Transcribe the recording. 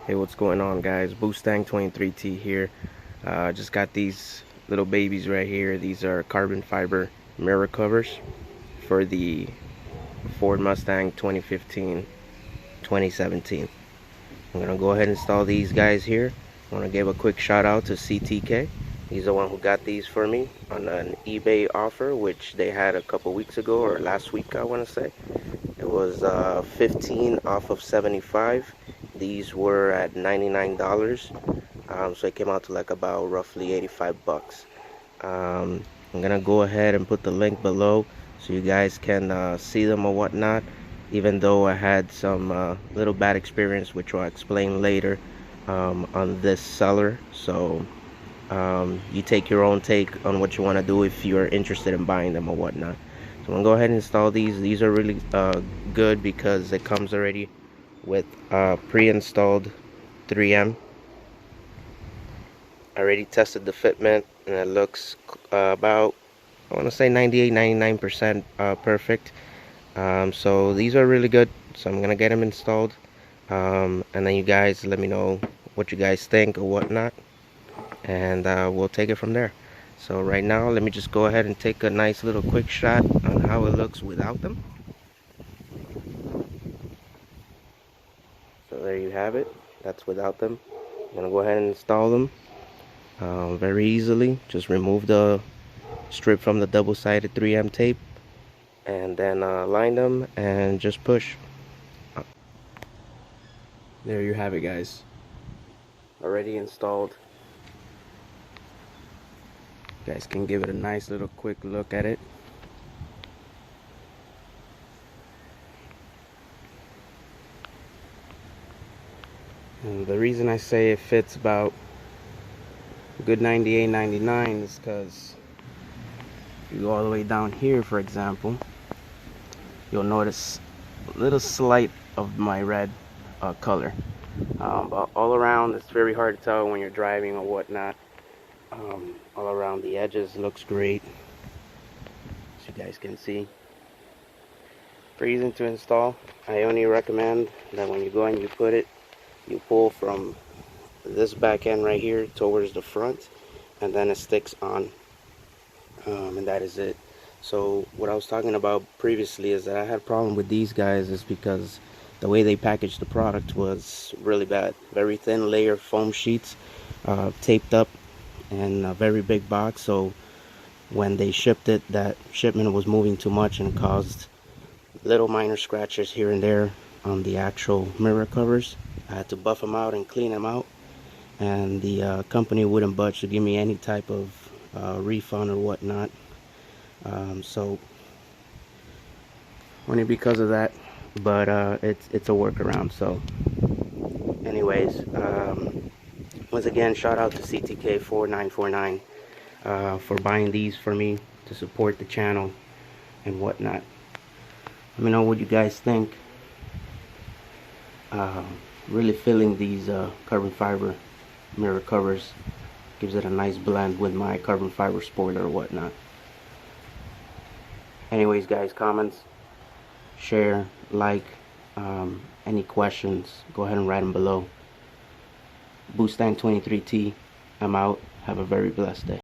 Hey, what's going on, guys? Mustang 23T here. Just got these little babies right here. These are carbon fiber mirror covers for the Ford Mustang 2015 2017. I'm gonna go ahead and install these guys here. I want to give a quick shout out to CTK. He's the one who got these for me on an eBay offer, which they had a couple weeks ago, or last week I want to say. It was 15 off of 75. These were at $99, so it came out to like about roughly 85 bucks. I'm gonna go ahead and put the link below so you guys can see them or whatnot, even though I had some little bad experience, which I'll explain later on this seller. So you take your own take on what you want to do if you're interested in buying them or whatnot. So I'm gonna go ahead and install these. These are really good because it comes already with pre-installed 3M. I already tested the fitment and it looks about, I want to say 98-99% perfect. So these are really good, so I'm gonna get them installed, and then you guys let me know what you guys think or whatnot, and we'll take it from there. So right now, let me just go ahead and take a nice little quick shot on how it looks without them. So there you have it. That's without them. I'm gonna go ahead and install them very easily. Just remove the strip from the double-sided 3M tape, and then line them and just push. There you have it, guys. Already installed. You guys can give it a nice little quick look at it. And the reason I say it fits about a good 98-99 is because you go all the way down here, for example, you'll notice a little slight of my red color. But all around, it's very hard to tell when you're driving or whatnot. All around the edges looks great, as you guys can see. Pretty easy to install. I only recommend that when you go and you put it, you pull from this back end right here towards the front, and then it sticks on, and that is it. So what I was talking about previously is that I had a problem with these guys is because the way they packaged the product was really bad. Very thin layer foam sheets, taped up, and a very big box. So when they shipped it, that shipment was moving too much and caused little minor scratches here and there on the actual mirror covers. I had to buff them out and clean them out, and the company wouldn't budge to give me any type of refund or whatnot. So only because of that, but it's a workaround. So anyways, once again, shout out to CTK 4949 for buying these for me to support the channel and whatnot. Let me know what you guys think. Really feeling these carbon fiber mirror covers gives it a nice blend with my carbon fiber spoiler or whatnot. Anyways, guys, comments, share, like, any questions, go ahead and write them below. Mustang 23T, I'm out. Have a very blessed day.